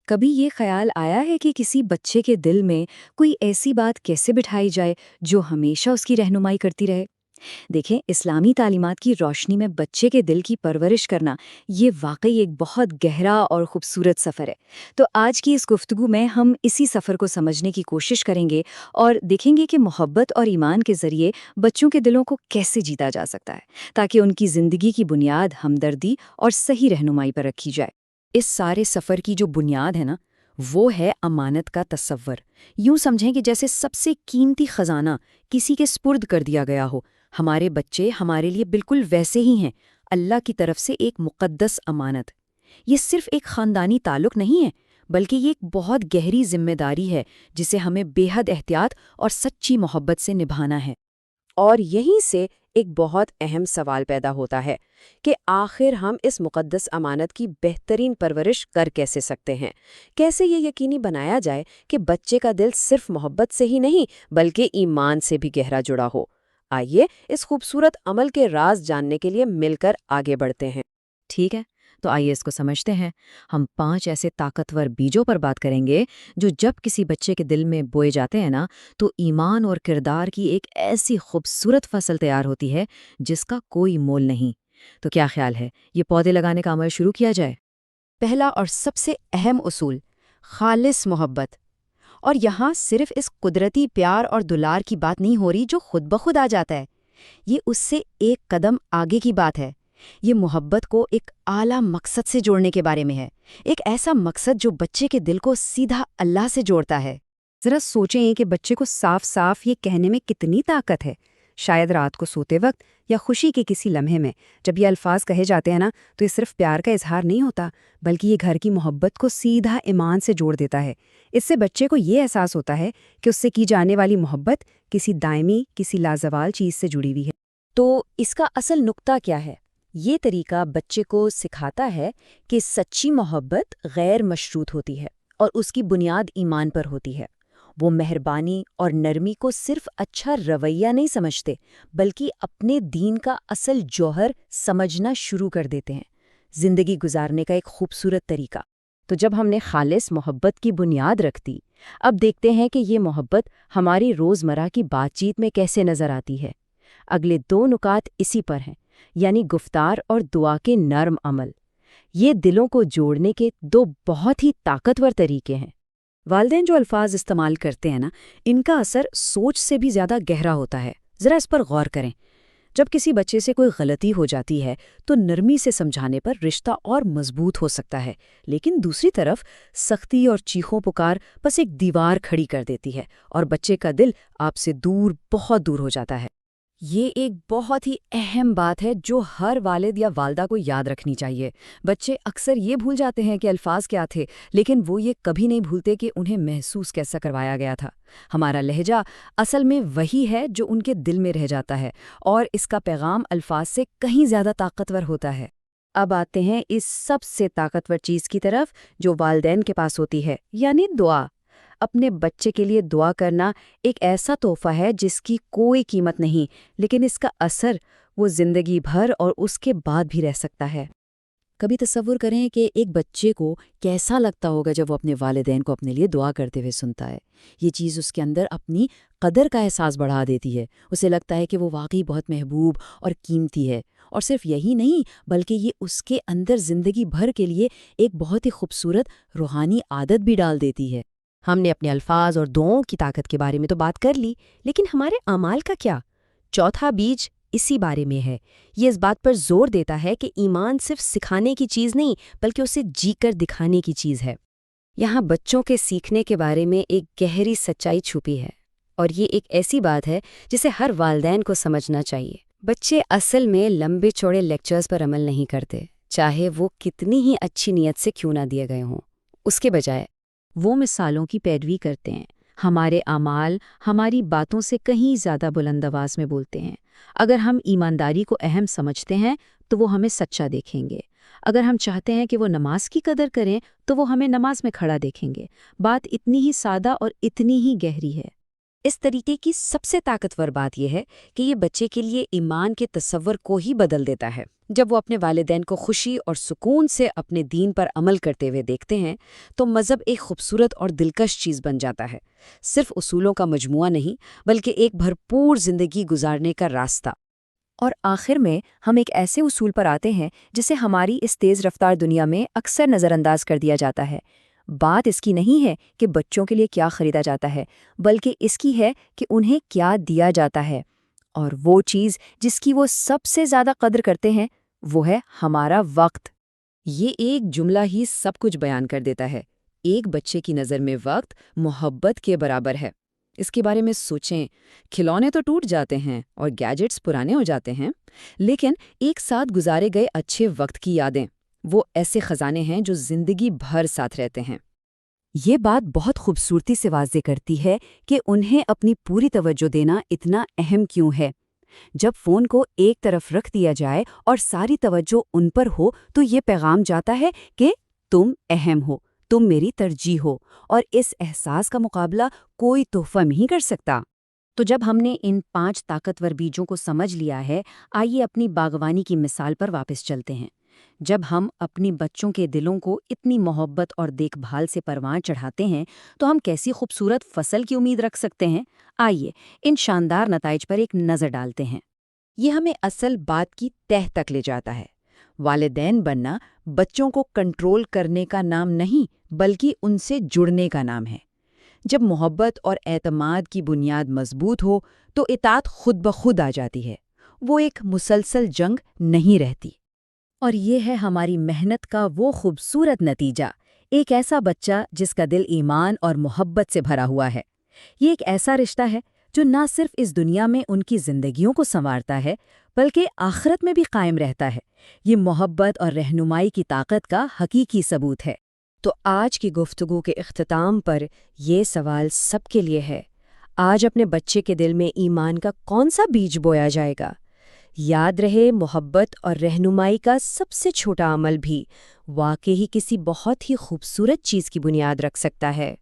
کبھی یہ خیال آیا ہے کہ کسی بچے کے دل میں کوئی ایسی بات کیسے بٹھائی جائے جو ہمیشہ اس کی رہنمائی کرتی رہے؟ دیکھیں، اسلامی تعلیمات کی روشنی میں بچے کے دل کی پرورش کرنا یہ واقعی ایک بہت گہرا اور خوبصورت سفر ہے۔ تو آج کی اس گفتگو میں ہم اسی سفر کو سمجھنے کی کوشش کریں گے اور دیکھیں گے کہ محبت اور ایمان کے ذریعے بچوں کے دلوں کو کیسے جیتا جا سکتا ہے، تاکہ ان کی زندگی کی بنیاد ہمدردی اور صحیح رہنمائی پر رکھی جائے۔ اس سارے سفر کی جو بنیاد ہے نا، وہ ہے امانت کا تصور۔ یوں سمجھیں کہ جیسے سب سے قیمتی خزانہ کسی کے سپرد کر دیا گیا ہو۔ ہمارے بچے ہمارے لیے بالکل ویسے ہی ہیں، اللہ کی طرف سے ایک مقدس امانت۔ یہ صرف ایک خاندانی تعلق نہیں ہے، بلکہ یہ ایک بہت گہری ذمہ داری ہے جسے ہمیں بے حد احتیاط اور سچی محبت سے نبھانا ہے۔ اور یہیں سے ایک بہت اہم سوال پیدا ہوتا ہے کہ آخر ہم اس مقدس امانت کی بہترین پرورش کر کیسے سکتے ہیں؟ کیسے یہ یقینی بنایا جائے کہ بچے کا دل صرف محبت سے ہی نہیں بلکہ ایمان سے بھی گہرا جڑا ہو؟ آئیے اس خوبصورت عمل کے راز جاننے کے لیے مل کر آگے بڑھتے ہیں۔ ٹھیک ہے، تو آئیے اس کو سمجھتے ہیں۔ ہم 5 ایسے طاقتور بیجوں پر بات کریں گے جو جب کسی بچے کے دل میں بوئے جاتے ہیں نا، تو ایمان اور کردار کی ایک ایسی خوبصورت فصل تیار ہوتی ہے جس کا کوئی مول نہیں۔ تو کیا خیال ہے، یہ پودے لگانے کا عمل شروع کیا جائے؟ پہلا اور سب سے اہم اصول، خالص محبت۔ اور یہاں صرف اس قدرتی پیار اور دلار کی بات نہیں ہو رہی جو خود بخود آ جاتا ہے، یہ اس سے ایک قدم آگے کی بات ہے۔ یہ محبت کو ایک اعلیٰ مقصد سے جوڑنے کے بارے میں ہے، ایک ایسا مقصد جو بچے کے دل کو سیدھا اللہ سے جوڑتا ہے۔ ذرا سوچیں کہ بچے کو صاف صاف یہ کہنے میں کتنی طاقت ہے۔ شاید رات کو سوتے وقت یا خوشی کے کسی لمحے میں جب یہ الفاظ کہے جاتے ہیں نا، تو یہ صرف پیار کا اظہار نہیں ہوتا، بلکہ یہ گھر کی محبت کو سیدھا ایمان سے جوڑ دیتا ہے۔ اس سے بچے کو یہ احساس ہوتا ہے کہ اس سے کی جانے والی محبت کسی دائمی، کسی لازوال چیز سے جڑی ہوئی ہے۔ تو اس کا اصل نقطہ کیا ہے؟ یہ طریقہ بچے کو سکھاتا ہے کہ سچی محبت غیر مشروط ہوتی ہے اور اس کی بنیاد ایمان پر ہوتی ہے۔ وہ مہربانی اور نرمی کو صرف اچھا رویہ نہیں سمجھتے، بلکہ اپنے دین کا اصل جوہر سمجھنا شروع کر دیتے ہیں، زندگی گزارنے کا ایک خوبصورت طریقہ۔ تو جب ہم نے خالص محبت کی بنیاد رکھ دی، اب دیکھتے ہیں کہ یہ محبت ہماری روزمرہ کی بات چیت میں کیسے نظر آتی ہے۔ اگلے 2 نکات اسی پر ہیں، یعنی گفتار اور دعا کے نرم عمل۔ یہ دلوں کو جوڑنے کے 2 بہت ہی طاقتور طریقے ہیں۔ والدین جو الفاظ استعمال کرتے ہیں نا، ان کا اثر سوچ سے بھی زیادہ گہرا ہوتا ہے۔ ذرا اس پر غور کریں۔ جب کسی بچے سے کوئی غلطی ہو جاتی ہے تو نرمی سے سمجھانے پر رشتہ اور مضبوط ہو سکتا ہے، لیکن دوسری طرف سختی اور چیخوں پکار بس ایک دیوار کھڑی کر دیتی ہے اور بچے کا دل آپ سے دور، بہت دور ہو جاتا ہے۔ یہ ایک بہت ہی اہم بات ہے جو ہر والد یا والدہ کو یاد رکھنی چاہیے۔ بچے اکثر یہ بھول جاتے ہیں کہ الفاظ کیا تھے، لیکن وہ یہ کبھی نہیں بھولتے کہ انہیں محسوس کیسا کروایا گیا تھا۔ ہمارا لہجہ اصل میں وہی ہے جو ان کے دل میں رہ جاتا ہے، اور اس کا پیغام الفاظ سے کہیں زیادہ طاقتور ہوتا ہے۔ اب آتے ہیں اس سب سے طاقتور چیز کی طرف جو والدین کے پاس ہوتی ہے، یعنی دعا۔ اپنے بچے کے لیے دعا کرنا ایک ایسا تحفہ ہے جس کی کوئی قیمت نہیں، لیکن اس کا اثر وہ زندگی بھر اور اس کے بعد بھی رہ سکتا ہے۔ کبھی تصور کریں کہ ایک بچے کو کیسا لگتا ہوگا جب وہ اپنے والدین کو اپنے لیے دعا کرتے ہوئے سنتا ہے۔ یہ چیز اس کے اندر اپنی قدر کا احساس بڑھا دیتی ہے۔ اسے لگتا ہے کہ وہ واقعی بہت محبوب اور قیمتی ہے، اور صرف یہی نہیں بلکہ یہ اس کے اندر زندگی بھر کے لیے ایک بہت ہی خوبصورت روحانی عادت بھی ڈال دیتی ہے۔ ہم نے اپنے الفاظ اور دعاؤں کی طاقت کے بارے میں تو بات کر لی، لیکن ہمارے اعمال کا کیا؟ چوتھا بیج اسی بارے میں ہے۔ یہ اس بات پر زور دیتا ہے کہ ایمان صرف سکھانے کی چیز نہیں بلکہ اسے جی کر دکھانے کی چیز ہے۔ یہاں بچوں کے سیکھنے کے بارے میں ایک گہری سچائی چھپی ہے، اور یہ ایک ایسی بات ہے جسے ہر والدین کو سمجھنا چاہیے۔ بچے اصل میں لمبے چوڑے لیکچرز پر عمل نہیں کرتے، چاہے وہ کتنی ہی اچھی نیت سے کیوں نہ دیے گئے ہوں۔ اس کے بجائے وہ مثالوں کی پیروی کرتے ہیں۔ ہمارے اعمال ہماری باتوں سے کہیں زیادہ بلند آواز میں بولتے ہیں۔ اگر ہم ایمانداری کو اہم سمجھتے ہیں تو وہ ہمیں سچا دیکھیں گے۔ اگر ہم چاہتے ہیں کہ وہ نماز کی قدر کریں تو وہ ہمیں نماز میں کھڑا دیکھیں گے۔ بات اتنی ہی سادہ اور اتنی ہی گہری ہے۔ اس طریقے کی سب سے طاقتور بات یہ ہے کہ یہ بچے کے لیے ایمان کے تصور کو ہی بدل دیتا ہے۔ جب وہ اپنے والدین کو خوشی اور سکون سے اپنے دین پر عمل کرتے ہوئے دیکھتے ہیں تو مذہب ایک خوبصورت اور دلکش چیز بن جاتا ہے، صرف اصولوں کا مجموعہ نہیں بلکہ ایک بھرپور زندگی گزارنے کا راستہ۔ اور آخر میں ہم ایک ایسے اصول پر آتے ہیں جسے ہماری اس تیز رفتار دنیا میں اکثر نظر انداز کر دیا جاتا ہے۔ بات اس کی نہیں ہے کہ بچوں کے لیے کیا خریدا جاتا ہے، بلکہ اس کی ہے کہ انہیں کیا دیا جاتا ہے، اور وہ چیز جس کی وہ سب سے زیادہ قدر کرتے ہیں وہ ہے ہمارا وقت۔ یہ ایک جملہ ہی سب کچھ بیان کر دیتا ہے۔ ایک بچے کی نظر میں وقت محبت کے برابر ہے۔ اس کے بارے میں سوچیں، کھلونے تو ٹوٹ جاتے ہیں اور گیجٹس پرانے ہو جاتے ہیں، لیکن ایک ساتھ گزارے گئے اچھے وقت کی یادیں وہ ایسے خزانے ہیں جو زندگی بھر ساتھ رہتے ہیں۔ یہ بات بہت خوبصورتی سے واضح کرتی ہے کہ انہیں اپنی پوری توجہ دینا اتنا اہم کیوں ہے۔ جب فون کو ایک طرف رکھ دیا جائے اور ساری توجہ ان پر ہو تو یہ پیغام جاتا ہے کہ تم اہم ہو، تم میری ترجیح ہو، اور اس احساس کا مقابلہ کوئی تحفہ نہیں کر سکتا۔ تو جب ہم نے ان 5 طاقتور بیجوں کو سمجھ لیا ہے، آئیے اپنی باغبانی کی مثال پر واپس چلتے ہیں۔ جب ہم اپنی بچوں کے دلوں کو اتنی محبت اور دیکھ بھال سے پروان چڑھاتے ہیں تو ہم کیسی خوبصورت فصل کی امید رکھ سکتے ہیں؟ آئیے ان شاندار نتائج پر ایک نظر ڈالتے ہیں۔ یہ ہمیں اصل بات کی تہ تک لے جاتا ہے۔ والدین بننا بچوں کو کنٹرول کرنے کا نام نہیں بلکہ ان سے جڑنے کا نام ہے۔ جب محبت اور اعتماد کی بنیاد مضبوط ہو تو اطاعت خود بخود آ جاتی ہے، وہ ایک مسلسل جنگ نہیں رہتی۔ اور یہ ہے ہماری محنت کا وہ خوبصورت نتیجہ، ایک ایسا بچہ جس کا دل ایمان اور محبت سے بھرا ہوا ہے۔ یہ ایک ایسا رشتہ ہے جو نہ صرف اس دنیا میں ان کی زندگیوں کو سنوارتا ہے بلکہ آخرت میں بھی قائم رہتا ہے۔ یہ محبت اور رہنمائی کی طاقت کا حقیقی ثبوت ہے۔ تو آج کی گفتگو کے اختتام پر یہ سوال سب کے لیے ہے، آج اپنے بچے کے دل میں ایمان کا کون سا بیج بویا جائے گا؟ یاد رہے، محبت اور رہنمائی کا سب سے چھوٹا عمل بھی واقعی کسی بہت ہی خوبصورت چیز کی بنیاد رکھ سکتا ہے۔